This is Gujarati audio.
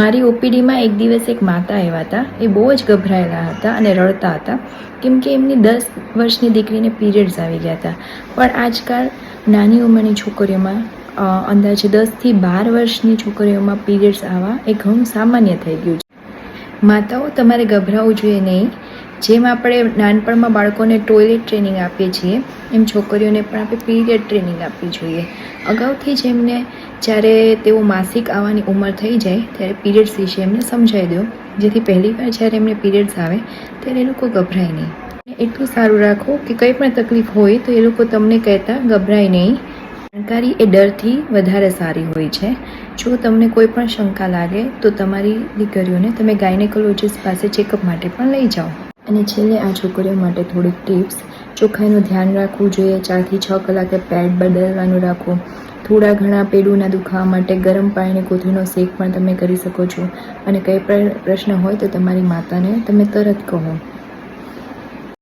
મારી ઓપીડીમાં એક દિવસ એક માતા આવ્યા હતા. એ બહુ જ ગભરાયેલા હતા અને રડતા હતા, કેમ કે એમની 10 વર્ષની દીકરીને પીરિયડ્સ આવી ગયા હતા. પણ આજકાલ નાની ઉંમરની છોકરીઓમાં અંદાજે 10થી 12 વર્ષની છોકરીઓમાં પીરિયડ્સ આવવા એ ઘણું સામાન્ય થઈ ગયું છે. માતાઓ, તમારે ગભરાવું જોઈએ નહીં. જેમ આપણે નાનપણમાં બાળકોને ટોયલેટ ટ્રેનિંગ આપીએ છીએ, એમ છોકરીઓને પણ આપણે પીરિયડ ટ્રેનિંગ આપવી જોઈએ. અગાઉથી જ એમને જ્યારે તેઓ માસિક આવવાની ઉંમર થઈ જાય ત્યારે પીરિયડ્સ વિશે એમને સમજાવી દો, જેથી પહેલીવાર જ્યારે એમને પીરિયડ્સ આવે ત્યારે એ લોકો ગભરાય નહીં. એટલું સારું રાખો કે કંઈ પણ તકલીફ હોય તો એ લોકો તમને કહેતા ગભરાય નહીં. જાણકારી એ ડરથી વધારે સારી હોય છે. જો તમને કોઈ પણ શંકા લાગે તો તમારી દીકરીઓને તમે ગાયનેકોલોજીસ્ટ પાસે ચેકઅપ માટે પણ લઈ જાઓ. અને છેલ્લે આ છોકરીઓ માટે થોડીક ટિપ્સ: ચોખ્ખાઈનું ધ્યાન રાખવું જોઈએ. 4 થી 6 કલાકે પેડ બદલવાનું રાખો. થોડા ઘણા પેડુના દુખાવા માટે ગરમ પાણીની કોથળીનો શેક પણ તમે કરી શકો છો. અને કંઈ પણ પ્રશ્ન હોય તો તમારી માતાને તમે તરત કહો.